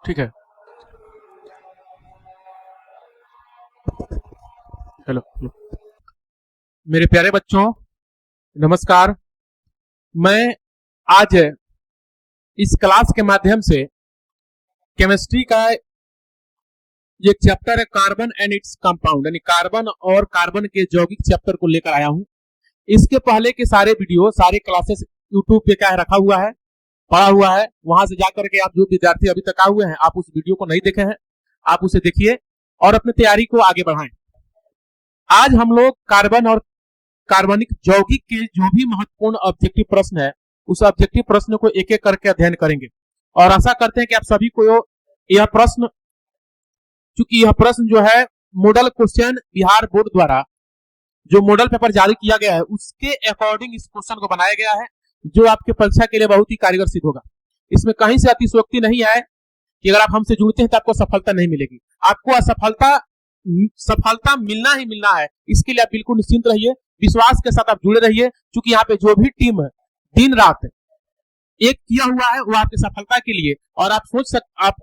ठीक है। Hello hello मेरे प्यारे बच्चों, नमस्कार। मैं आज इस क्लास के माध्यम से केमिस्ट्री का ये चैप्टर है कार्बन एंड इट्स कंपाउंड, यानी कार्बन और कार्बन के यौगिक चैप्टर को लेकर आया हूं। इसके पहले के सारे वीडियो, सारे क्लासेस यूट्यूब पे क्या है रखा हुआ है, पड़ा हुआ है। वहां से जाकर के आप जो विद्यार्थी अभी तक आए हुए हैं, आप उस वीडियो को नहीं देखे हैं, आप उसे देखिए और अपनी तैयारी को आगे बढ़ाएं। आज हम लोग कार्बन और कार्बनिक यौगिक के जो भी महत्वपूर्ण ऑब्जेक्टिव प्रश्न है, उस ऑब्जेक्टिव प्रश्न को एक एक करके अध्ययन करेंगे और आशा करते हैं कि आप सभी को यह प्रश्न, चूंकि यह प्रश्न जो है मॉडल क्वेश्चन बिहार बोर्ड द्वारा जो मॉडल पेपर जारी किया गया है उसके अकॉर्डिंग इस क्वेश्चन को बनाया गया है, जो आपके परीक्षा के लिए बहुत ही कारगर सिद्ध होगा। इसमें कहीं से अतिशयोक्ति नहीं है कि अगर आप हमसे जुड़ते हैं तो आपको सफलता नहीं मिलेगी। आपको सफलता मिलना ही मिलना है। इसके लिए आप बिल्कुल निश्चिंत रहिए, विश्वास के साथ आप जुड़े रहिए, क्योंकि यहाँ पे जो भी टीम दिन रात एक किया हुआ है वो आपकी सफलता के लिए, और आप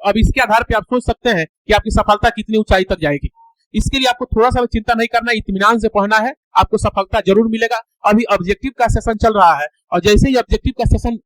अब इसके आधार पे आप सोच सकते हैं कि आपकी सफलता कितनी ऊंचाई तक जाएगी। इसके लिए आपको थोड़ा सा भी चिंता नहीं करना, इत्मीनान से पढ़ना है, आपको सफलता जरूर मिलेगा। अभी ऑब्जेक्टिव का सेशन चल रहा है और जैसे ही ऑब्जेक्टिव का सेशन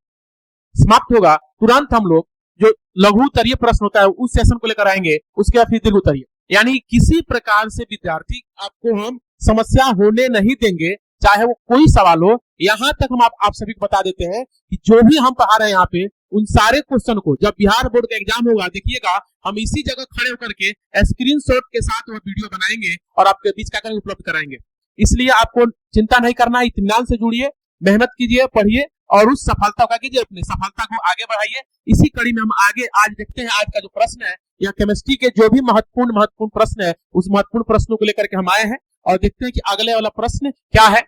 समाप्त होगा तुरंत हम लोग जो लघु उत्तरीय प्रश्न होता है उस सेशन को लेकर आएंगे, उसके बाद फिर दीर्घ उत्तरीय, यानी किसी प्रकार से विद्यार्थी आपको हम समस्या होने नहीं देंगे, चाहे वो कोई सवाल हो। यहां तक हम आप सभी को बता देते हैं कि जो भी हम पढ़ा रहे हैं यहाँ पे, उन सारे क्वेश्चन को जब बिहार बोर्ड का एग्जाम होगा, देखिएगा हम इसी जगह खड़े होकर के स्क्रीनशॉट के साथ वो वीडियो बनाएंगे और आपके बीच क्या करेंगे, उपलब्ध कराएंगे। इसलिए आपको चिंता नहीं करना है, इत्मीनान से जुड़िए, मेहनत कीजिए, पढ़िए और उस सफलता का कीजिए, अपनी सफलता को आगे बढ़ाइए। इसी कड़ी में हम आगे आज देखते हैं आज का जो प्रश्न है, या केमिस्ट्री के जो भी महत्वपूर्ण प्रश्न है, उस महत्वपूर्ण प्रश्नों को लेकर के हम आए हैं और देखते हैं कि अगले वाला प्रश्न क्या है।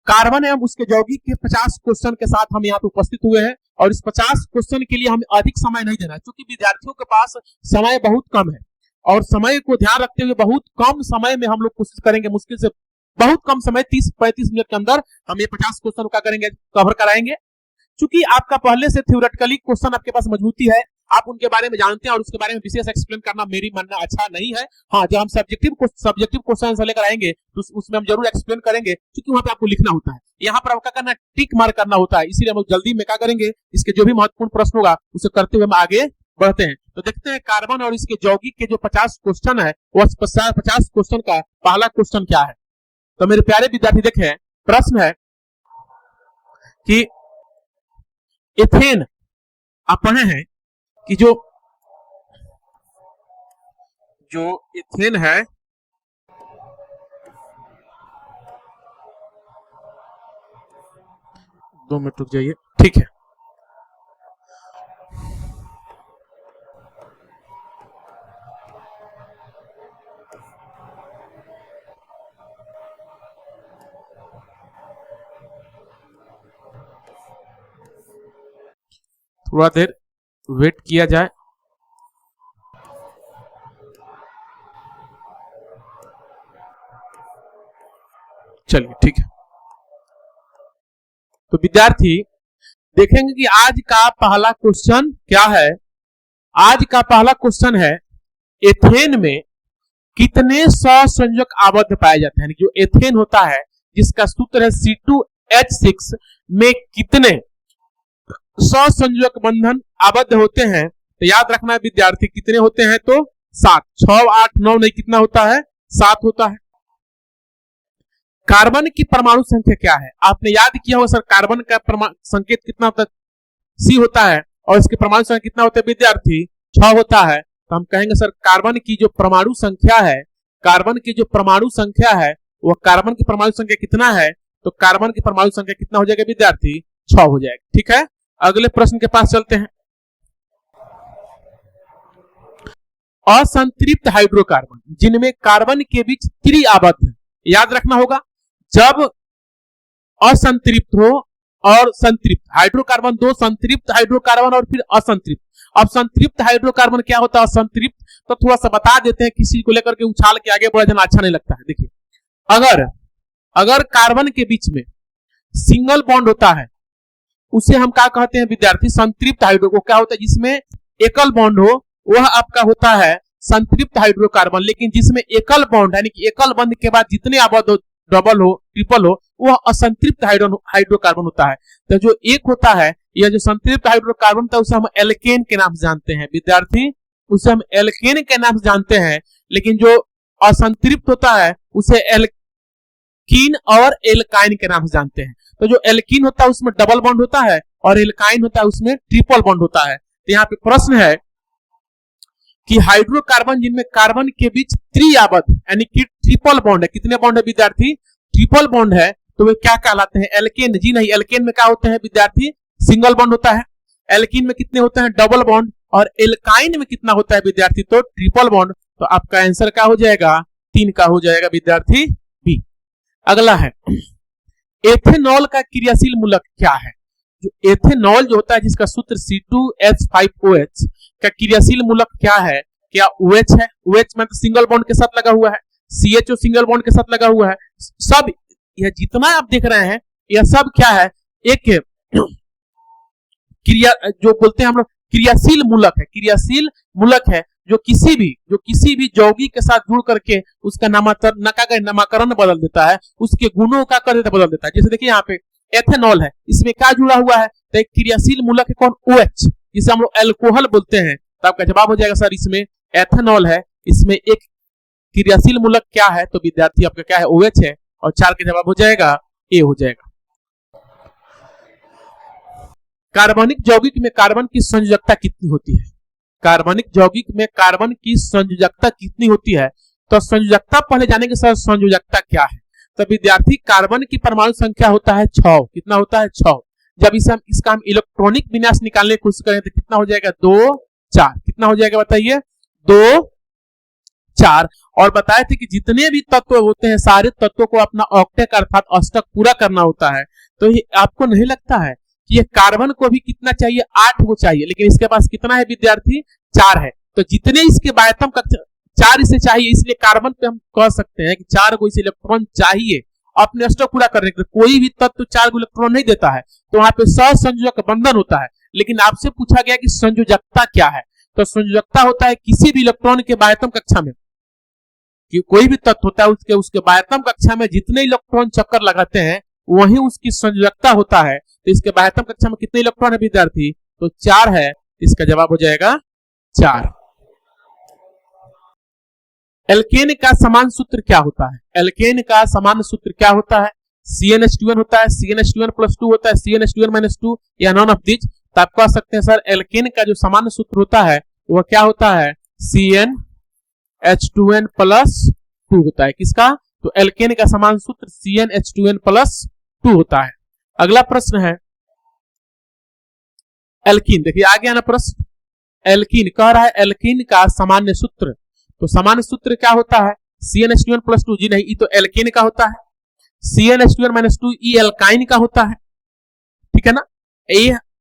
कार्बन एवं उसके यौगिक के 50 क्वेश्चन के साथ हम यहाँ पे उपस्थित हुए हैं और इस 50 क्वेश्चन के लिए हमें अधिक समय नहीं देना है, क्योंकि विद्यार्थियों के पास समय बहुत कम है और समय को ध्यान रखते हुए बहुत कम समय में हम लोग कोशिश करेंगे, मुश्किल से बहुत कम समय 30-35 मिनट के अंदर हम ये 50 क्वेश्चन का करेंगे, कवर कराएंगे। चूंकि आपका पहले से थ्योरेटिकली क्वेश्चन आपके पास मजबूती है, आप उनके बारे में जानते हैं और उसके बारे में विशेष एक्सप्लेन करना मेरी मानना अच्छा नहीं है। हाँ, जब हम सब्जेक्टिव क्वेश्चन लेकर आएंगे तो उसमें हम जरूर एक्सप्लेन करेंगे, क्योंकि वहां पे आपको लिखना होता है, यहाँ पर आपका करना टिक मार्क करना होता है। इसीलिए हम जल्दी में क्या करेंगे, इसके जो भी महत्वपूर्ण प्रश्न होगा उसे करते हुए हम आगे बढ़ते हैं। तो देखते हैं कार्बन और इसके यौगिक के जो 50 क्वेश्चन है, वो 50 क्वेश्चन का पहला क्वेश्चन क्या है। तो मेरे प्यारे विद्यार्थी देखें, प्रश्न है कि एथेन, आप पढ़े हैं कि जो एथेन है, दो मिनट रुक जाइए, ठीक है। थोड़ा देर वेट किया जाए। चलिए ठीक है। तो विद्यार्थी देखेंगे कि आज का पहला क्वेश्चन क्या है। आज का पहला क्वेश्चन है, एथेन में कितने सहसंयोजक आबद्ध पाए जाते हैं। जो एथेन होता है जिसका सूत्र है C2H6 में कितने सहसंयोजक बंधन आबद्ध होते हैं। तो याद रखना है विद्यार्थी, कितने होते हैं, तो 7, 6, 8, 9 नहीं, कितना होता है, 7 होता है। कार्बन की परमाणु संख्या क्या है, आपने याद किया होगा सर, कार्बन का संकेत कितना होता है, C होता है, और इसकी परमाणु संख्या कितना होता है विद्यार्थी, 6 होता है। तो हम कहेंगे सर कार्बन की जो परमाणु संख्या है, कार्बन की जो परमाणु संख्या है वो कार्बन की परमाणु संख्या कितना है, तो कार्बन की परमाणु संख्या कितना हो जाएगा विद्यार्थी, 6 हो जाएगा। ठीक है, अगले प्रश्न के पास चलते हैं। असंतृप्त हाइड्रोकार्बन जिनमें कार्बन के बीच त्रिआबद्ध है, याद रखना होगा, जब असंतृप्त हो और संतृप्त हाइड्रोकार्बन, दो संतृप्त हाइड्रोकार्बन और फिर असंतृप्त। अब संतृप्त हाइड्रोकार्बन क्या होता है, असंतृप्त, तो थोड़ा सा बता देते हैं, किसी को लेकर के उछाल के आगे बढ़ जाना अच्छा नहीं लगता है। देखिए, अगर कार्बन के बीच में सिंगल बॉन्ड होता है, उसे हम क्या कहते हैं विद्यार्थी? संतृप्त हाइड्रो। वो क्या होता है? जिसमें एकल बॉन्ड हो वह आपका होता है संतृप्त हाइड्रोकार्बन। लेकिन जिसमें एकल बॉन्ड यानी कि एकल बंध के बाद जितने आबाद हो, डबल हो, ट्रिपल हो, वह असंतृप्त हाइड्रोकार्बन होता है। तो जो एक होता है यह जो संतृप्त हाइड्रोकार्बन था उसे हम एल्केन के नाम से जानते हैं विद्यार्थी, उसे हम एल्केन के नाम से जानते हैं। लेकिन जो असंतृप्त होता है उसे एल्कीन और एल्काइन के नाम से जानते हैं। तो जो एल्कीन होता है उसमें डबल बॉन्ड होता है और एल्काइन होता है उसमें ट्रिपल बॉन्ड होता है। तो यहाँ पे प्रश्न है कि हाइड्रोकार्बन जिनमें कार्बन के बीच त्रिआबद्ध यानी कि ट्रिपल बॉन्ड है, कितने बॉन्ड है विद्यार्थी? ट्रिपल बॉन्ड है, तो वे क्या कहलाते हैं? एल्केन। जी नहीं, एल्केन में क्या होते हैं विद्यार्थी? सिंगल बॉन्ड होता है। एल्कीन में कितने होते हैं? Double bond. और एल्काइन में कितना होता है विद्यार्थी? तो ट्रिपल बॉन्ड। तो आपका आंसर क्या हो जाएगा? 3 का हो जाएगा विद्यार्थी, बी। अगला है एथेनॉल का क्रियाशील मूलक क्या है? जो एथेनॉल जो होता है जिसका सूत्र C2H5OH का क्रियाशील मूलक क्या है? क्या OH है? OH में तो सिंगल बॉन्ड के साथ लगा हुआ है, CHO सिंगल बॉन्ड के साथ लगा हुआ है। सब यह जितना आप देख रहे हैं यह सब क्या है? एक क्रिया जो बोलते हैं हम लोग क्रियाशील मूलक है। क्रियाशील मूलक है जो किसी भी यौगिक के साथ जुड़ करके उसका नामकरण बदल देता है, उसके गुणों का कर देता, बदल देता है। जैसे देखिए यहाँ पे एथेनॉल है, इसमें क्या जुड़ा हुआ है? तो एक क्रियाशील मूलक है कौन? OH, जिसे हम लोग अल्कोहल बोलते हैं। तो आपका जवाब हो जाएगा सर इसमें एथेनॉल है, इसमें एक क्रियाशील मूलक क्या है? तो विद्यार्थी आपका क्या है? OH है। और 4 का जवाब हो जाएगा ए हो जाएगा। कार्बनिक यौगिक में कार्बन की संयोजकता कितनी होती है? कार्बनिक यौगिक में कार्बन की संयोजकता कितनी होती है? तो संयोजकता पहले जानेंगे सर, संयोजकता क्या है? तो विद्यार्थी कार्बन की परमाणु संख्या होता है 6। कितना होता है? 6। जब इसका हम इलेक्ट्रॉनिक विन्यास निकालने की कोशिश करें तो कितना हो जाएगा? 2 4। कितना हो जाएगा बताइए? 2 4। और बताए थे कि जितने भी तत्व होते हैं सारे तत्वों को अपना ऑक्टेट अर्थात अष्टक पूरा करना होता है। तो ये आपको नहीं लगता है कि ये कार्बन को भी कितना चाहिए? 8 को चाहिए, लेकिन इसके पास कितना है विद्यार्थी? 4 है। तो जितने इसके बायतम कक्षा 4 इसे चाहिए, इसलिए कार्बन पे हम कह सकते हैं कि 4 को इसे इलेक्ट्रॉन चाहिए अपने अष्टक पूरा करने के लिए। कोई भी तत्व 4 को इलेक्ट्रॉन नहीं देता है, तो वहां पे सहसंयोजक बंधन होता है। लेकिन आपसे पूछा गया कि संयोजकता क्या है? तो संयोजकता होता है किसी भी इलेक्ट्रॉन के बायतम कक्षा में, कि कोई भी तत्व होता है उसके बायतम कक्षा में जितने इलेक्ट्रॉन चक्कर लगाते हैं वही उसकी संयोजकता होता है। तो इसके बायतम कक्षा में कितने इलेक्ट्रॉन है विद्यार्थी? तो 4 है। इसका जवाब हो जाएगा 4। एल्केन का समान सूत्र क्या होता है? एल्केन का समान सूत्र क्या होता है? CnH2n होता है, CnH2n+2 होता है, CnH2n-2 या नॉन ऑफ दिस। तो आप कह सकते हैं सर एल्केन का जो समान सूत्र होता है वह क्या होता है? CnH2n+2 होता है। किसका? तो एल्केन का समान सूत्र CnH2n+2 होता है। अगला प्रश्न है एल्कीन। देखिए आ गया ना प्रश्न। एल्कीन कह रहा है एल्कीन का सामान्य सूत्र। तो सामान्य सूत्र क्या होता है? CnH2n+2। जी नहीं, ये तो एल्कीन का होता है। CnH2n-2 ये एल्काइन का होता है। ठीक है ना?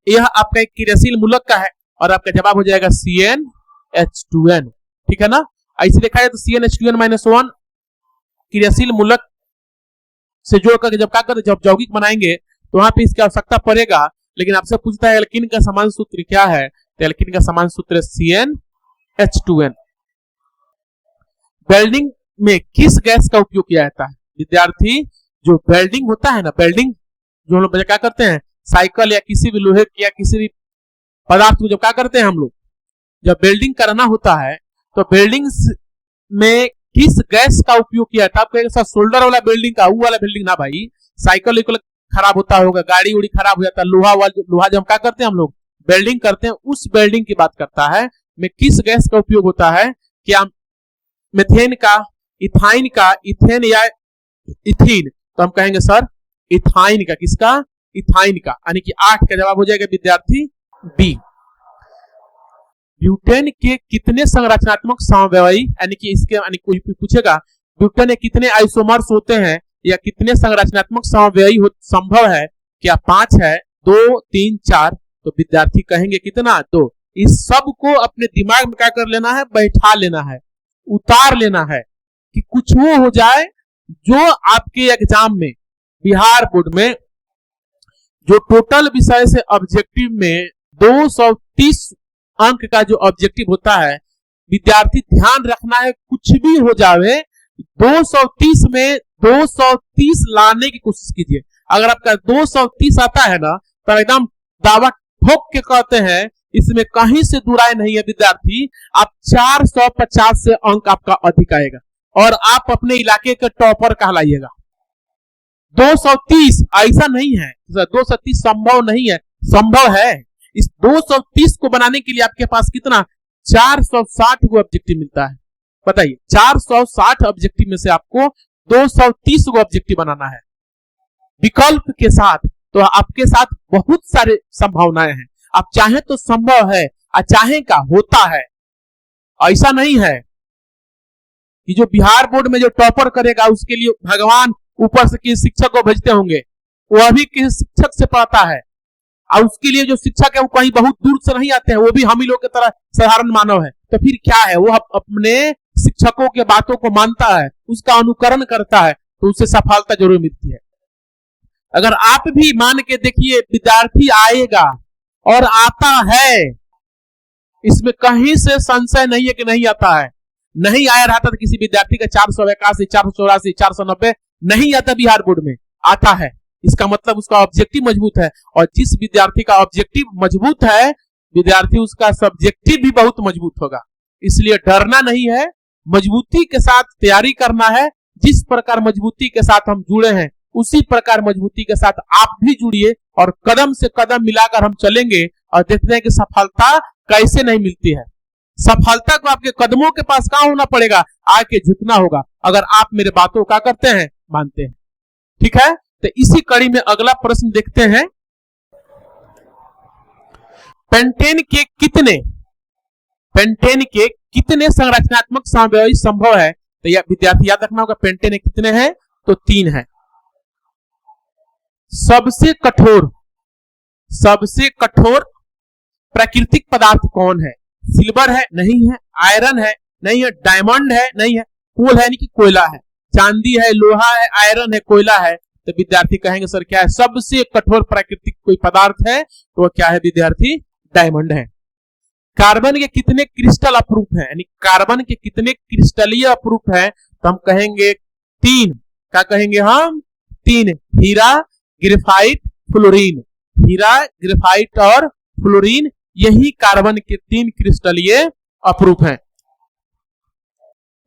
यह आपका एक क्रियाशील मूलक का है और आपका जवाब हो जाएगा CnH2n। ठीक है ना? ऐसे देखा जाए तो CnH2n-1 क्रियाशील मूलक से जोड़कर जब क्या करते, जब यौगिक बनाएंगे तो वहां पे इसकी आवश्यकता पड़ेगा। लेकिन आपसे पूछता है एल्कीन का समान सूत्र क्या है? तो एल्कीन का समान सूत्र CnH2n। वेल्डिंग में किस गैस का उपयोग किया जाता है? विद्यार्थी जो वेल्डिंग होता है ना, वेल्डिंग जो हम लोग क्या करते हैं, साइकिल या किसी भी लोहे या किसी भी पदार्थ को जब क्या करते हैं हम लोग, जब वेल्डिंग करना होता है तो वेल्डिंग में किस गैस का उपयोग किया था? आपको सोल्डर वाला वेल्डिंग का, वो वाला वेल्डिंग ना भाई। साइकिल खराब होता होगा, गाड़ी उड़ी खराब हो जाता है, लोहा जब क्या करते हैं हम लोग वेल्डिंग करते हैं, उस वेल्डिंग की बात करता है। में किस गैस का उपयोग होता है? क्या मेथेन का, इथाइन का, इथेन या इथीन? तो हम कहेंगे सर इथाइन का। किसका? इथाइन का। यानी कि 8 का जवाब हो जाएगा विद्यार्थी बी। ब्यूटेन के कितने संरचनात्मक समव्ययी, यानी कि इसके यानी कोई पूछेगा ब्यूटेन में कितने आइसोमर्स होते हैं या कितने संरचनात्मक समव्ययी संभव है? क्या 5 है, 2, 3, 4? तो विद्यार्थी कहेंगे कितना? 2। इस सब को अपने दिमाग में क्या कर लेना है? बैठा लेना है, उतार लेना है कि कुछ वो हो जाए जो आपके एग्जाम में, बिहार बोर्ड में जो टोटल विषय से ऑब्जेक्टिव में 230 अंक का जो ऑब्जेक्टिव होता है, विद्यार्थी ध्यान रखना है कुछ भी हो जावे 230 में 230 लाने की कोशिश कीजिए। अगर आपका 230 आता है ना तो एकदम दावा ठोक के कहते हैं इसमें कहीं से दुराय नहीं है विद्यार्थी, आप 450 से अंक आपका अधिक आएगा और आप अपने इलाके के टॉपर कहलाइएगा। 230 ऐसा नहीं है, 230 संभव नहीं है, संभव है। इस 230 को बनाने के लिए आपके पास कितना 460 को ऑब्जेक्टिव मिलता है। बताइए 460 ऑब्जेक्टिव में से आपको 230 को ऑब्जेक्टिव बनाना है विकल्प के साथ, तो आपके साथ बहुत सारे संभावनाएं हैं। आप चाहें तो संभव है, चाहें का होता है। ऐसा नहीं है कि जो बिहार बोर्ड में जो टॉपर करेगा उसके लिए भगवान ऊपर से किसी शिक्षक को भेजते होंगे, वह भी किसी शिक्षक से पढ़ता है और उसके लिए जो शिक्षक है वो कहीं बहुत दूर से नहीं आते हैं, वो भी हम ही लोग की तरह साधारण मानव है। तो फिर क्या है, वो अपने शिक्षकों के बातों को मानता है, उसका अनुकरण करता है, तो उसे सफलता जरूर मिलती है। अगर आप भी मान के देखिए विद्यार्थी आएगा और आता है, इसमें कहीं से संशय नहीं है कि नहीं आता है। नहीं आया रहता तो किसी विद्यार्थी का 481, 484, 490 नहीं आता बिहार बोर्ड में, आता है। इसका मतलब उसका ऑब्जेक्टिव मजबूत है, और जिस विद्यार्थी का ऑब्जेक्टिव मजबूत है विद्यार्थी उसका सब्जेक्टिव भी बहुत मजबूत होगा। इसलिए डरना नहीं है, मजबूती के साथ तैयारी करना है। जिस प्रकार मजबूती के साथ हम जुड़े हैं उसी प्रकार मजबूती के साथ आप भी जुड़िए और कदम से कदम मिलाकर हम चलेंगे और देखते हैं कि सफलता कैसे नहीं मिलती है। सफलता को आपके कदमों के पास कहां होना पड़ेगा, आके झुकना होगा, अगर आप मेरे बातों का करते हैं, मानते हैं। ठीक है, तो इसी कड़ी में अगला प्रश्न देखते हैं। पेंटेन के कितने संरचनात्मक समव्यय संभव है, तो यह विद्यार्थी याद रखना होगा। पेंटेन के कितने हैं, तो 3 है। सबसे कठोर प्राकृतिक पदार्थ कौन है? सिल्वर है? नहीं है। आयरन है? नहीं है। डायमंड है? नहीं है। कोल है यानी कि कोयला है। चांदी है, लोहा है, आयरन है, कोयला है। तो विद्यार्थी कहेंगे सर क्या है सबसे कठोर प्राकृतिक कोई पदार्थ है, तो वह क्या है विद्यार्थी? डायमंड है। कार्बन के कितने क्रिस्टल अप्रूफ है, यानी कार्बन के कितने क्रिस्टलीय अप्रूफ है, तो हम कहेंगे 3। क्या कहेंगे हम? 3। हीरा, ग्रेफाइट, फ्लोरीन। हीरा, ग्रेफाइट और फ्लोरीन, यही कार्बन के 3 क्रिस्टलीय अप्रूफ हैं।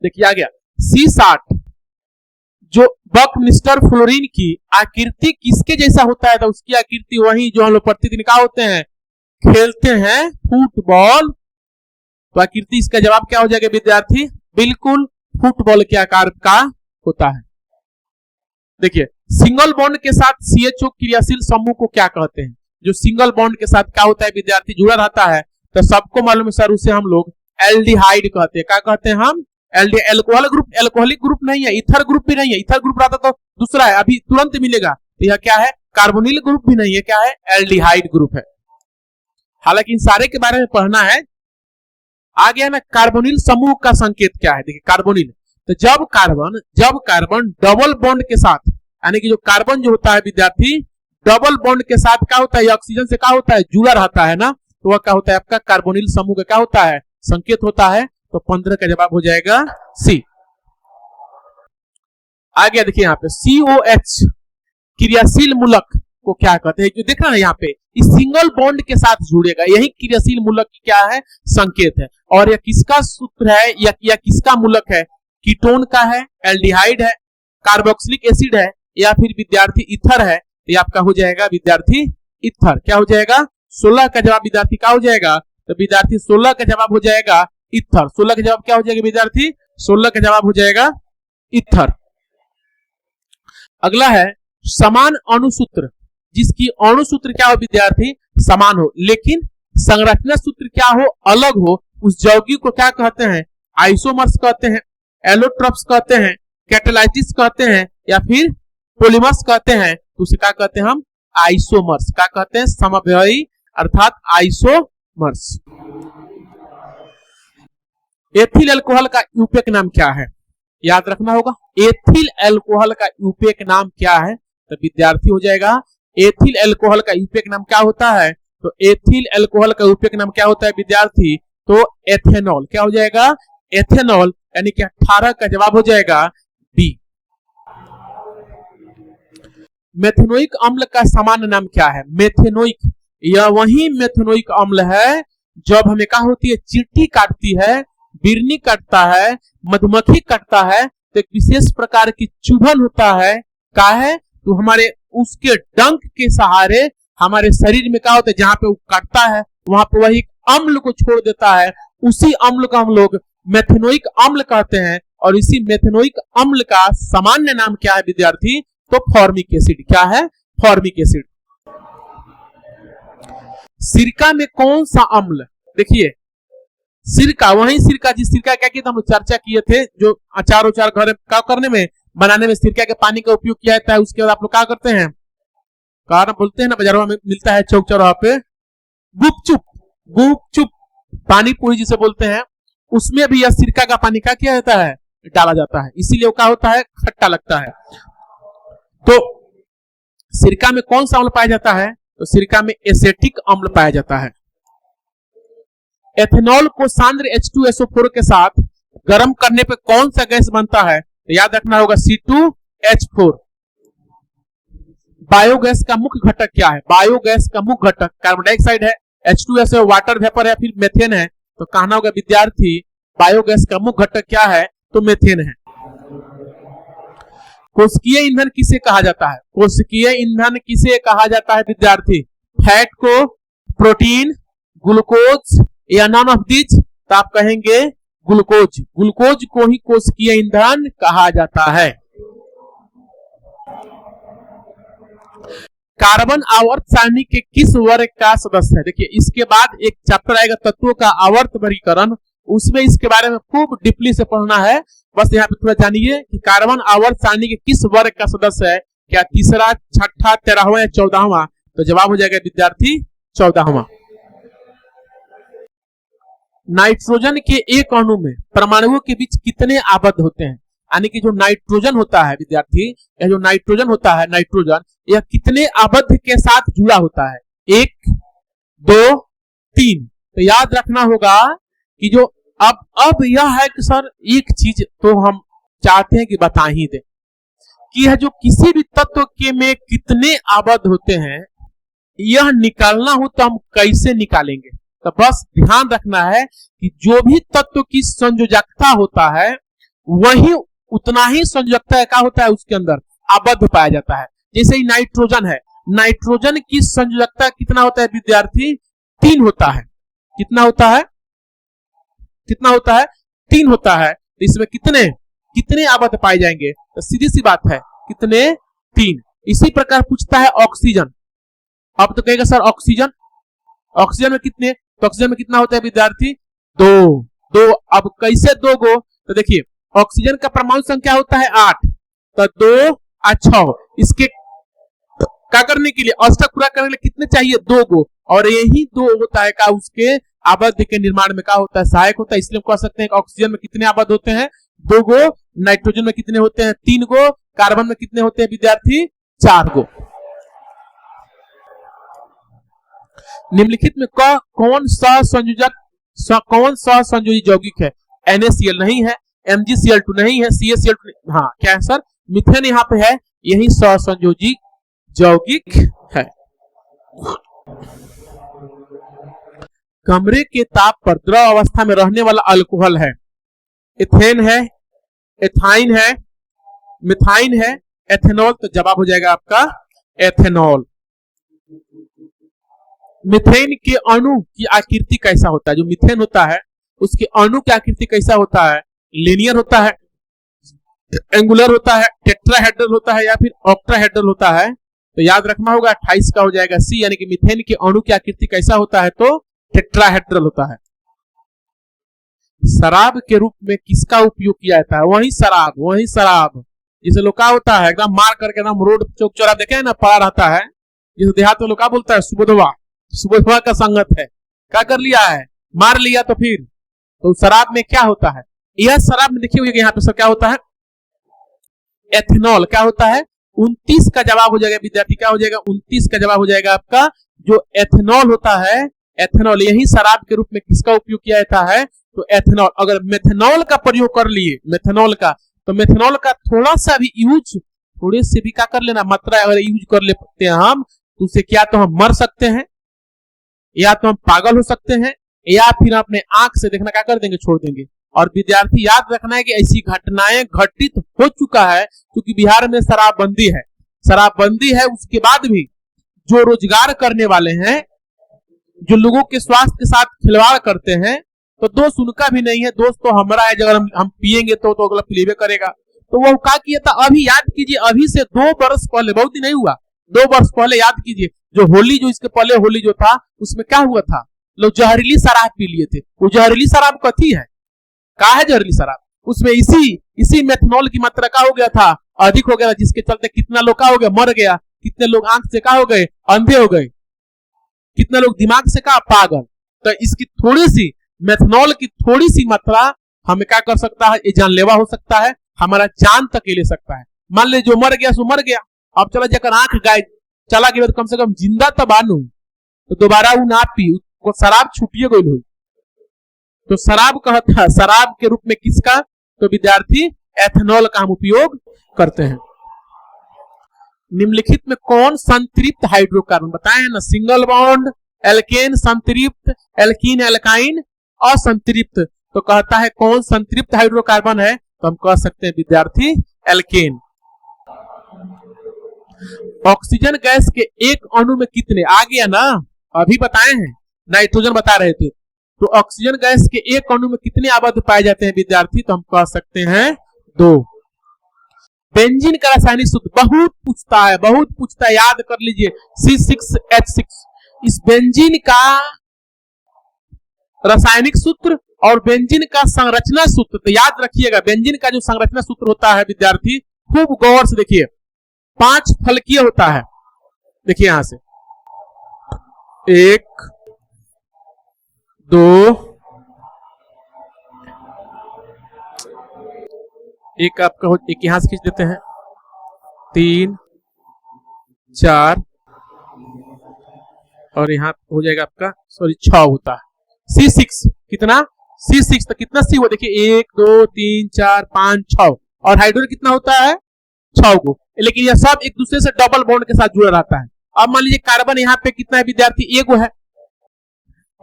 देखिए आ गया C60। जो बकमिस्टर फ्लोरीन की आकृति किसके जैसा होता है, तो उसकी आकृति वही जो हम लोग प्रतिदिन क्या होते हैं, खेलते हैं, फुटबॉल। तो आकृति इसका जवाब क्या हो जाएगा विद्यार्थी? बिल्कुल फुटबॉल के आकार का होता है। देखिए सिंगल बॉन्ड के साथ CHO क्रियाशील समूह को क्या कहते हैं? जो सिंगल बॉन्ड के साथ क्या होता है विद्यार्थी? जुड़ा रहता है, तो सबको मालूम है सर, उसे हम लोग एल्डिहाइड कहते हैं। क्या कहते हैं हम? एल्कोहल ग्रुप, एल्कोहलिक ग्रुप नहीं है, इथर ग्रुप भी नहीं है। इथर ग्रुप रहता तो दूसरा है, अभी तुरंत मिलेगा। तो यह क्या है? कार्बोनिल ग्रुप भी नहीं है, क्या है? एल्डिहाइड ग्रुप है। हालांकि इन सारे के बारे में पढ़ना है। आ गया ना कार्बोनिल समूह का संकेत क्या है? देखिए कार्बोनिल, तो जब कार्बन डबल बॉन्ड के साथ, यानी कि जो कार्बन जो होता है विद्यार्थी डबल बॉन्ड के साथ क्या होता है, ऑक्सीजन से क्या होता है, जुड़ा रहता है ना, तो वह क्या होता है आपका कार्बोनिल समूह का क्या होता है, संकेत होता है। तो 15 का जवाब हो जाएगा सी। आ गया देखिए यहाँ पे COH क्रियाशील मूलक को क्या कहते हैं, जो देख रहे हैं यहाँ पे इस सिंगल बॉन्ड के साथ जुड़ेगा, यही क्रियाशील मूलक की क्या है, संकेत है। और यह किसका सूत्र है या किसका मूलक है? कीटोन का है, एल्डिहाइड है, कार्बोक्सिलिक एसिड है, या फिर विद्यार्थी इथर है। तो आपका हो जाएगा विद्यार्थी इथर। क्या हो जाएगा? 16 का जवाब विद्यार्थी क्या हो जाएगा? तो विद्यार्थी 16 का जवाब हो जाएगा इथर। 16 का जवाब क्या हो जाएगा विद्यार्थी? 16 का जवाब हो जाएगा इथर। अगला है समान अणुसूत्र, जिसकी अणुसूत्र क्या हो विद्यार्थी? समान हो, लेकिन संरचना सूत्र क्या हो, अलग हो, उस यौगिक को क्या कहते हैं? आइसोमर्स कहते हैं, एलोट्रोप्स कहते हैं, कैटालाइटिस कहते हैं, या फिर पॉलीमर्स कहते हैं। तो उसे क्या कहते हैं हम? आइसोमर्स। क्या कहते हैं? समव्ययी अर्थात आइसोमर्स। एथिल अल्कोहल का यूपेक नाम क्या है? याद रखना होगा, एथिल अल्कोहल का यूपेक नाम क्या है? तो विद्यार्थी हो जाएगा एथिल अल्कोहल का यूपीए का नाम क्या होता है? तो एथिल अल्कोहल का यूपीए का नाम क्या होता है विद्यार्थी? तो एथेनॉल। क्या हो जाएगा? एथेनॉल, यानी कि 18 का जवाब हो जाएगा बी। मेथेनोइक अम्ल का सामान्य नाम क्या है? मेथेनोइक, यह वही मेथेनोइक अम्ल है जब हमें क्या होती है, चींटी काटती है, बिरनी काटता है, मधुमक्खी काटता है, तो एक विशेष प्रकार की चुभन होता है। क्या है? तो हमारे उसके डंक के सहारे हमारे शरीर में क्या होता है, जहां पे वो काटता है वहां पे वही अम्ल को छोड़ देता है, उसी अम्ल को हम लोग मेथेनोइक अम्ल कहते हैं। और इसी मेथेनोइक अम्ल का सामान्य नाम क्या है विद्यार्थी? तो फॉर्मिक एसिड। क्या है? Formic acid. सिरका में कौन सा अम्ल? देखिए सिरका, वही सिरका जिस सिरका क्या किया था, हम चर्चा किए थे, जो अचार उचार घर का करने में बनाने में सिरका के पानी का उपयोग किया जाता है। उसके बाद आप लोग क्या करते हैं, कारण बोलते हैं ना, बाजारों में मिलता है चौक चौराहा पे, गुपचुप, गुपचुप पानी पूरी जिसे बोलते हैं, उसमें भी यह सिरका का पानी क्या किया जाता है, डाला जाता है, इसीलिए वो क्या होता है, खट्टा लगता है। तो सिरका में कौन सा अम्ल पाया जाता है? तो सिरका में एसेटिक अम्ल पाया जाता है। एथेनॉल को सांद्र H2SO4 के साथ गर्म करने पे कौन सा गैस बनता है? तो याद रखना होगा C2H4। बायोगैस का मुख्य घटक क्या है? बायोगैस का मुख्य घटक कार्बन डाइऑक्साइड है, H2SO वाटर वेपर है, फिर मेथेन है। तो कहना होगा विद्यार्थी बायोगैस का मुख्य घटक क्या है? तो मेथेन है। कोशिकीय ईंधन किसे कहा जाता है? कोशिकीय ईंधन किसे कहा जाता है विद्यार्थी? फैट को, प्रोटीन, ग्लूकोज या नॉन ऑफ दिस? तो आप कहेंगे ग्लूकोज। ग्लूकोज को ही कोशिकीय ईंधन कहा जाता है। कार्बन आवर्त सारणी के किस वर्ग का सदस्य है? देखिए इसके बाद एक चैप्टर आएगा तत्वों का आवर्त वर्गीकरण, उसमें इसके बारे में खूब डीपली से पढ़ना है। बस यहाँ पे थोड़ा जानिए कि कार्बन आवर्त सारणी के किस वर्ग का सदस्य है, क्या तीसरा, छठा, 13वां या 14वां? तो जवाब हो जाएगा विद्यार्थी 14वां। नाइट्रोजन के एक अणु में परमाणुओं के बीच कितने आबद्ध होते हैं? यानी कि जो नाइट्रोजन होता है विद्यार्थी, यह जो नाइट्रोजन होता है, नाइट्रोजन यह कितने आबद्ध के साथ जुड़ा होता है? 1, 2, 3। तो याद रखना होगा कि जो अब यह है कि सर एक चीज तो हम चाहते हैं कि बता ही दे कि यह जो किसी भी तत्व के में कितने आबद्ध होते हैं, यह निकालना हो तो हम कैसे निकालेंगे? तो बस ध्यान रखना है कि जो भी तत्व की संयोजकता होता है वही उतना ही संयोजकता क्या होता है उसके अंदर आबद्ध पाया जाता है। जैसे ही नाइट्रोजन है, नाइट्रोजन की संयोजकता कितना होता है विद्यार्थी? 3 होता है। कितना होता है? कितना होता है? 3 होता है। तो इसमें कितने कितने आबद्ध पाए जाएंगे? तो सीधी सी बात है, कितने? 3। इसी प्रकार पूछता है ऑक्सीजन। अब तो कहेगा सर ऑक्सीजन, ऑक्सीजन में कितने? तो ऑक्सीजन में कितना होता है विद्यार्थी? 2। अब कैसे 2 गो? तो देखिए ऑक्सीजन का परमाणु संख्या होता है 8, तो 2 और 6, इसके क्या करने के लिए, अष्टक पूरा करने के लिए कितने चाहिए? 2 गो। और यही 2 होता है का उसके आबद्ध के निर्माण में क्या होता है? सहायक होता है। इसलिए हम कह सकते हैं कि ऑक्सीजन में कितने आबद्ध होते हैं? 2 गो। नाइट्रोजन में कितने होते हैं? 3 गो। कार्बन में कितने होते हैं विद्यार्थी? 4 गो। निम्नलिखित में कौन सहसंयोजी यौगिक है? NaCl नहीं है, MgCl2 नहीं है, CaCl2 हाँ क्या है सर? मिथेन यहाँ पे है, यही सहसंयोजी यौगिक है। कमरे के ताप पर द्रव अवस्था में रहने वाला अल्कोहल है, इथेन है, एथाइन है, मिथाइन है, एथेनॉल। तो जवाब हो जाएगा आपका एथेनॉल। मिथेन के अणु की आकृति कैसा होता है? जो मिथेन होता है उसके अणु की आकृति कैसा होता है? लीनियर होता है, एंगुलर होता है, टेट्राहेड्रल होता है या फिर ऑक्टाहेड्रल होता है? तो याद रखना होगा 28 का हो जाएगा सी, यानी कि मिथेन के अणु की आकृति कैसा होता है? तो टेट्राहेड्रल होता है। शराब के रूप में किसका उपयोग किया जाता है? वही शराब जिसे लोग क्या होता है एकदम मार करके एकदम रोड चौक चौराहा देखे है ना पड़ा रहता है, जिसे देहात में लोग क्या बोलता है? सुबोधवा का संगत है, क्या कर लिया है? मार लिया। तो फिर तो शराब में क्या होता है? यह शराब में देखिए यहाँ पे सर क्या होता है? एथेनॉल। क्या होता है? 29 का जवाब हो जाएगा विद्यार्थी, क्या हो जाएगा 29 का जवाब हो जाएगा आपका जो एथेनॉल होता है। एथेनॉल यही शराब के रूप में किसका उपयोग किया जाता है, तो एथेनॉल। अगर मेथेनॉल का प्रयोग कर लिए, मेथेनॉल का, तो मेथेनॉल का थोड़ा सा भी यूज, थोड़े से भी क्या कर लेना मात्रा अगर यूज कर लेते हैं हम, तो उससे क्या तो हम मर सकते हैं, या तो हम पागल हो सकते हैं, या फिर अपने आंख से देखना क्या कर देंगे, छोड़ देंगे। और विद्यार्थी याद रखना है कि ऐसी घटनाएं घटित हो चुका है, क्योंकि बिहार में शराबबंदी है। शराबबंदी है, उसके बाद भी जो रोजगार करने वाले हैं, जो लोगों के स्वास्थ्य के साथ खिलवाड़ करते हैं, तो दोस्त उनका भी नहीं है, दोस्त तो हमारा है। अगर हम पिएंगे तो अगला पिलेबे करेगा। तो वो क्या किया था, अभी याद कीजिए, अभी से 2 वर्ष पहले, बहुत ही नहीं हुआ, 2 वर्ष पहले याद कीजिए, जो होली, जो इसके पहले होली जो था, उसमें क्या हुआ था, लोग जहरीली शराब पी लिए थे। वो जहरीली शराब कथी है, क्या है जहरीली शराब, उसमें इसी मेथनॉल की मात्रा का हो गया था, अधिक हो गया, जिसके चलते कितना लोग का हो गया, मर गया, कितने लोग आंख से का हो गए, अंधे हो गए, कितने लोग दिमाग से का पागल। तो इसकी थोड़ी सी, मेथनॉल की थोड़ी सी मात्रा हमें क्या कर सकता है, ये जानलेवा हो सकता है, हमारा जान तक ले सकता है। मान ले जो मर गया सो मर गया, अब चला जाकर आंख गाय चला गया, तो कम से कम जिंदा तो बानू, तो दोबारा वो ना पी, वो शराब छूटिए गई हुई। तो शराब कहता है, शराब के रूप में किसका, तो विद्यार्थी एथेनॉल का हम उपयोग करते हैं। निम्नलिखित में कौन संतृप्त हाइड्रोकार्बन, बताए ना, सिंगल बॉन्ड, एल्केन, संतृप्त, एल्कीन, एल्काइन, असंतृप्त। तो कहता है कौन संतृप्त हाइड्रोकार्बन है, तो हम कह सकते हैं विद्यार्थी एल्केन। ऑक्सीजन गैस के एक अणु में कितने, आ गया ना, अभी बताए हैं, नाइट्रोजन बता रहे थे। तो ऑक्सीजन गैस के एक अणु में कितने आबद्ध पाए जाते हैं विद्यार्थी, तो हम कह सकते हैं 2। बेंजीन का रासायनिक सूत्र बहुत पूछता है, बहुत पूछता है, याद कर लीजिए, C6H6। इस बेंजीन का रासायनिक सूत्र और बेंजीन का संरचना सूत्र, तो याद रखिएगा, बेंजीन का जो संरचना सूत्र होता है विद्यार्थी, खूब गौर से देखिए, 5 फलकीय होता है। देखिए यहां से 1 2, एक आपका एक यहां से खींच देते हैं, 3 4, और यहां हो जाएगा आपका, सॉरी 6 होता है। C6 कितना, C6 तो कितना C हुआ, देखिए 1 2 3 4 5 6, और हाइड्रोजन कितना होता है, 6 को। लेकिन यह सब एक दूसरे से डबल बॉन्ड के साथ जुड़ा रहता है। अब मान लीजिए कार्बन यहाँ पे कितना है विद्यार्थी, 1 है,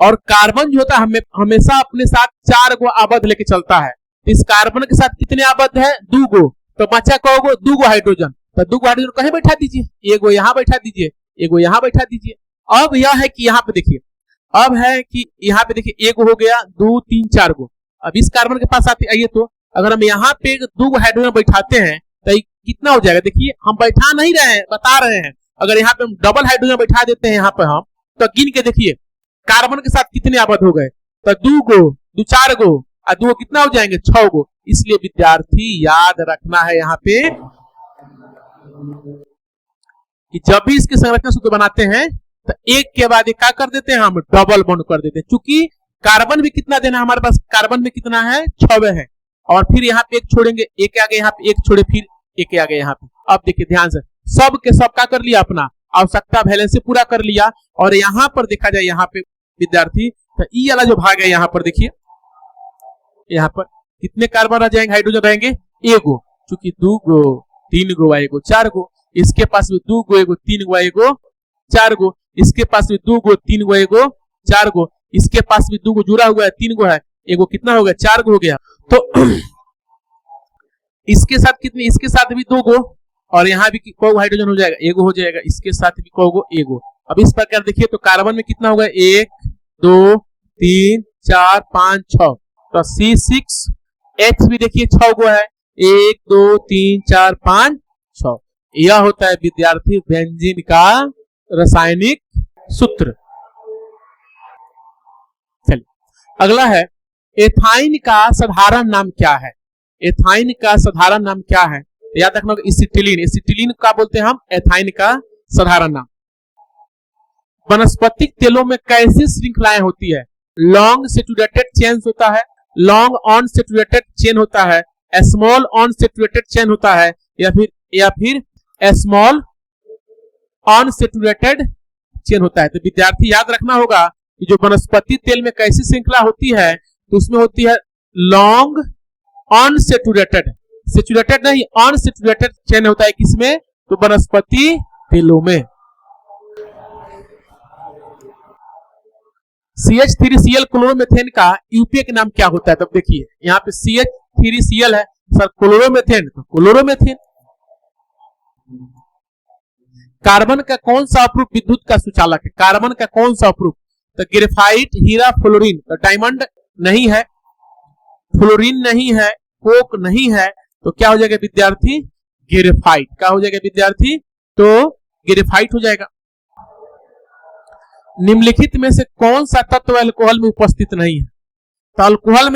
और कार्बन जो होता है हमेशा अपने साथ 4 गो आबद्ध लेके चलता है। इस कार्बन के साथ कितने आबद्ध है, 2 गो, तो बचा कहोगे 2 गो हाइड्रोजन, तो 2 गो हाइड्रोजन कहीं बैठा दीजिए, 1 गो यहाँ बैठा दीजिए, 1 गो यहाँ बैठा दीजिए। अब यह है कि यहाँ पे देखिए, अब है कि यहाँ पे देखिए 1 हो गया, 2 3 4 गो। अब इस कार्बन के पास आते आइए, तो अगर हम यहाँ पे 2 गो हाइड्रोजन बैठाते हैं तो कितना हो जाएगा, देखिए हम बैठा नहीं रहे हैं, बता रहे हैं। अगर यहाँ पे हम डबल हाइड्रोजन बैठा देते हैं यहाँ पे हम, तो गिन के देखिए कार्बन के साथ कितने आबद्ध हो गए, तो 2 गो, 2 4 गो, और 2 कितना हो जाएंगे, 6 गो। इसलिए विद्यार्थी याद रखना है यहाँ पे कि जब भी इसकी संरचना सूत्र बनाते हैं, तो एक के बाद एक क्या कर देते हैं, हम डबल बॉन्ड कर देते हैं। चूंकि कार्बन भी कितना देना है हमारे पास, कार्बन में कितना है, 6 है, और फिर यहाँ पे एक छोड़ेंगे, एक आगे यहाँ पे एक छोड़े, फिर एक आगे यहाँ पे। अब देखिए ध्यान से, सब के सब क्या कर लिया, अपना आवश्यकता बैलेंस से पूरा कर लिया। और यहाँ पर देखा जाए, यहाँ पे विद्यार्थी, तो ई वाला जो भाग है यहाँ पर देखिए, यहाँ पर कितने कार्बन रह जाएंगे, हाइड्रोजन रहेंगे, 1 गो, चूंकि 2 गो 3 गो 1 गो 4 गो, इसके पास भी 2 गो 1 गो 3 गो 1 गो 4 गो, इसके पास भी 2 गो 3 गो 1 गो 4 गो, इसके पास भी 2 गो जुड़ा हुआ है, 3 गो है, 1 गो कितना हो गया, 4 गो हो गया। तो इसके साथ कितने, इसके साथ भी 2 गो, और यहाँ भी को हाइड्रोजन हो जाएगा, 1 गो हो जाएगा, इसके साथ भी को 1 गो। अब इस प्रकार देखिए, तो कार्बन में कितना होगा, 1 2 3 4 5 6, तो C6H भी देखिए 6 गो है, 1 2 3 4 5 6। यह होता है विद्यार्थी बेंजीन का रासायनिक सूत्र। चलिए अगला है, एथाइन का साधारण नाम क्या है। एथाइन का साधारण नाम क्या है, याद रखना, एसिटिलीन, एसिटिलीन का बोलते हैं हम, एथाइन का साधारण नाम। वनस्पतिक तेलों में कैसी श्रृंखलाएं होती है, लॉन्ग सेचुरेटेड चेन होता है, लॉन्ग ऑन सेचुरेटेड चेन होता है, स्मॉल ऑन सेचुरेटेड चेन होता है, या फिर स्मॉल अनसैचुरेटेड चेन होता है। तो विद्यार्थी याद रखना होगा कि जो वनस्पति तेल में कैसी श्रृंखला होती है, तो उसमें होती है लॉन्ग अनसैचुरेटेड, सैचुरेटेड नहीं अनसैचुरेटेड चेन होता है किसमें, तो वनस्पति तेलों में। CH3Cl क्लोरोमीथेन का यूपीए नाम क्या होता है? तब देखिए यहाँ पे CH3Cl है सर, क्लोरोमीथेन तो क्लोरोमीथेन। कार्बन का कौन सा अप्रूप विद्युत का सुचालक है? कार्बन का कौन सा अप्रूप? तो ग्रेफाइट, हीरा, फ्लोरीन। तो डायमंड नहीं है, फ्लोरीन नहीं है, कोक नहीं है, तो क्या हो जाएगा विद्यार्थी? ग्रेफाइट। क्या हो जाएगा विद्यार्थी? तो ग्रेफाइट हो जाएगा। निम्नलिखित में से कौन सा तत्व अल्कोहल में उपस्थित नहीं है? तो अल्कोहल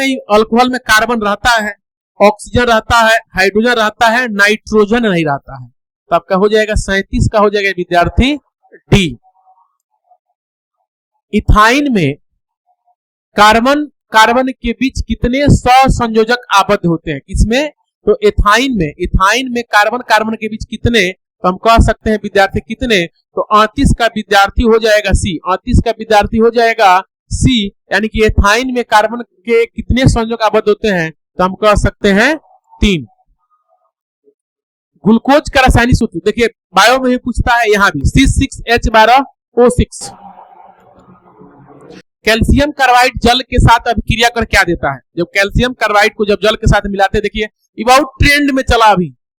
में कार्बन रहता है, ऑक्सीजन रहता है, हाइड्रोजन रहता है, नाइट्रोजन नहीं रहता है। तो आपका हो जाएगा 37 का हो जाएगा विद्यार्थी डी। इथाइन में कार्बन के बीच कितने सहसंयोजक आबद्ध होते हैं? किसमें? तो इथाइन में कार्बन के बीच कितने? तो हम कह सकते हैं विद्यार्थी कितने? तो 38 का विद्यार्थी हो जाएगा सी। 38 का विद्यार्थी हो जाएगा सी, यानी कि इथाइन में कार्बन के कितने संयोजक आबद्ध होते हैं? तो हम कह सकते हैं 3। ग्लूकोज का रासायनिक सूत्र देखिए, बायो में भी पूछता है, यहां भी C6H12O6। कैल्शियम कार्बाइड जल के साथ अभिक्रिया कर क्या देता है? जब कैल्शियम कार्बाइड को जब जल के साथ मिलाते हैं, देखिए ये बहुत ट्रेंड में चला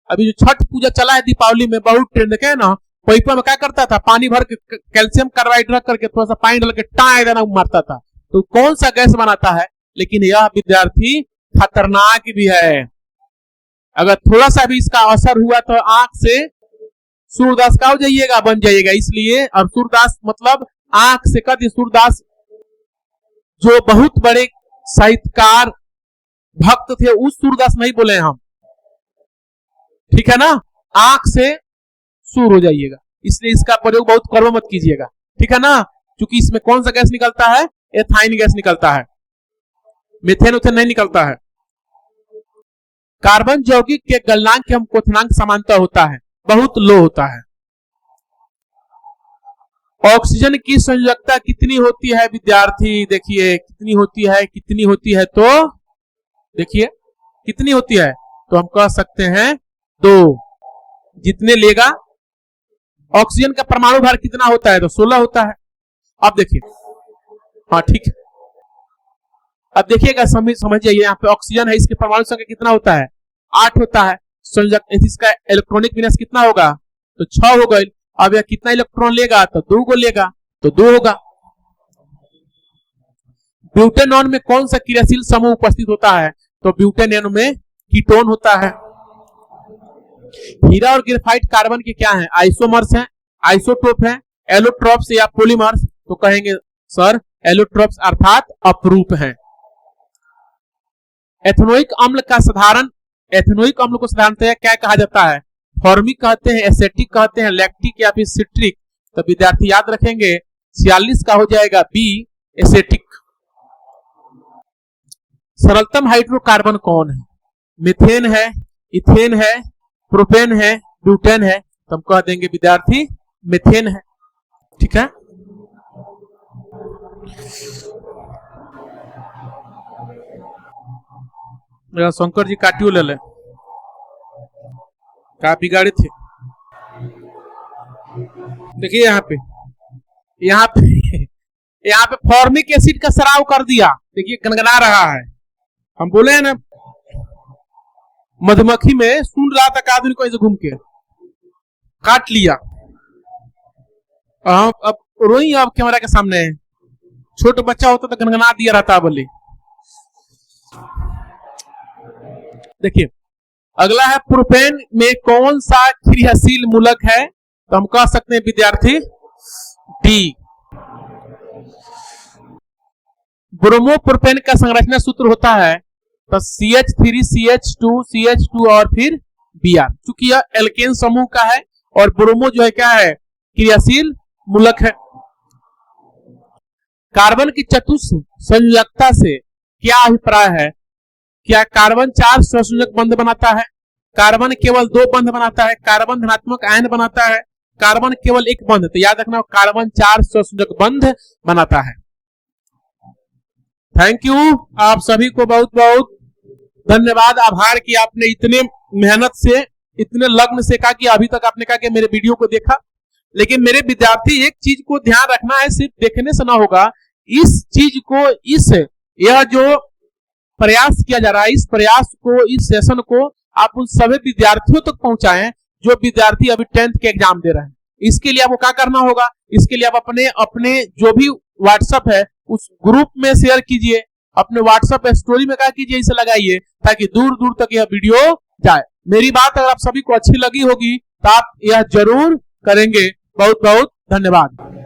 अभी जो छठ पूजा चला है दीपावली में, बहुत ट्रेंड है ना। पैपा में क्या करता था, पानी भर के कैल्शियम कार्बाइड रख करके थोड़ा सा पानी डाल के टाँग देना मारता था। तो कौन सा गैस बनाता है? लेकिन यह विद्यार्थी खतरनाक भी है। अगर थोड़ा सा भी इसका असर हुआ तो आंख से सूरदास का हो जाइएगा, बन जाइएगा। इसलिए अब सूरदास मतलब आंख से कद सूरदास जो बहुत बड़े साहित्यकार भक्त थे, उस सूरदास नहीं बोले हम, ठीक है ना। आंख से सूर हो जाइएगा, इसलिए इसका प्रयोग बहुत कर्म मत कीजिएगा, ठीक है ना। क्योंकि इसमें कौन सा गैस निकलता है? एथाइन गैस निकलता है, मीथेन उथेन नहीं निकलता है। कार्बन यौगिक के गलनांक एवं क्वथनांक समानता होता है, बहुत लो होता है। ऑक्सीजन की संयोजकता कितनी होती है विद्यार्थी? देखिए कितनी होती है, तो देखिए कितनी होती है, तो हम कह सकते हैं 2। जितने लेगा, ऑक्सीजन का परमाणु भार कितना होता है? तो 16 होता है। अब देखिए, हाँ ठीक है, अब देखिएगा, समझिए यहाँ पे ऑक्सीजन है, इसके परमाणु संख्या कितना होता है? 8 होता है। संयोजक इसका इलेक्ट्रॉनिक विन्यास कितना होगा? तो 6 हो गए। अब यह कितना इलेक्ट्रॉन लेगा? तो 2 को लेगा, तो 2 होगा। ब्यूटेनॉन में कौन सा क्रियाशील समूह उपस्थित होता है? तो ब्यूटेनॉन में कीटोन होता है। हीरा और ग्रेफाइट कार्बन के क्या हैं? आइसोमर्स हैं, आइसोटोप हैं, एलोट्रोप्स या पॉलीमर्स? तो कहेंगे सर एलोट्रोप्स अर्थात अपरूप हैं। एथेनोइक अम्ल को साधारणतया क्या कहा जाता है? फॉर्मिक कहते हैं, एसेटिक कहते हैं, लैक्टिक या फिर सिट्रिक। तो विद्यार्थी याद रखेंगे 46 का हो जाएगा बी, एसेटिक। सरलतम हाइड्रोकार्बन कौन है? मीथेन है, इथेन है, प्रोपेन है, ब्यूटेन है। तो हम कह देंगे विद्यार्थी मीथेन है, ठीक है। शंकर जी काटियो ले ले, क्या बिगाड़े थे? देखिए यहाँ पे फॉर्मिक एसिड का सराव कर दिया, देखिए गनगना रहा है। हम बोले हैं ना, मधुमक्खी में सुन रहा था आदमी को, ऐसे घूम के काट लिया। अब रोई, अब कैमरा के सामने छोटा बच्चा होता तो गनगना दिया रहता बोले। देखिए अगला है, प्रोपेन में कौन सा क्रियाशील मूलक है? तो हम कह सकते हैं विद्यार्थी डी। ब्रोमोप्रोपेन का संरचना सूत्र होता है तो CH3CH2 और फिर Br। चूंकि यह एल्केन समूह का है और ब्रोमो जो है क्या है? क्रियाशील मूलक है। कार्बन की चतुष्क संयोजकता से क्या अभिप्राय है? क्या कार्बन 4 सहसंयोजक बंध बनाता है? कार्बन केवल 2 बंध बनाता है, कार्बन धनात्मक आयन बनाता है, कार्बन केवल 1 बंध, तो याद रखना कार्बन 4 सहसंयोजक बंध बनाता है। थैंक यू, आप सभी को बहुत बहुत धन्यवाद, आभार कि आपने इतने मेहनत से, इतने लग्न से कहा कि अभी तक आपने कहा कि मेरे वीडियो को देखा। लेकिन मेरे विद्यार्थी एक चीज को ध्यान रखना है, सिर्फ देखने से ना होगा, इस चीज को, यह जो प्रयास किया जा रहा है, इस प्रयास को, इस सेशन को आप उन सभी विद्यार्थियों तक पहुंचाएं जो विद्यार्थी अभी 10th के एग्जाम दे रहे हैं। इसके लिए आपको क्या करना होगा, इसके लिए आप अपने अपने जो भी व्हाट्सएप है उस ग्रुप में शेयर कीजिए, अपने व्हाट्सएप स्टोरी में क्या कीजिए, इसे लगाइए ताकि दूर दूर तक यह वीडियो जाए। मेरी बात अगर आप सभी को अच्छी लगी होगी तो आप यह जरूर करेंगे। बहुत बहुत धन्यवाद।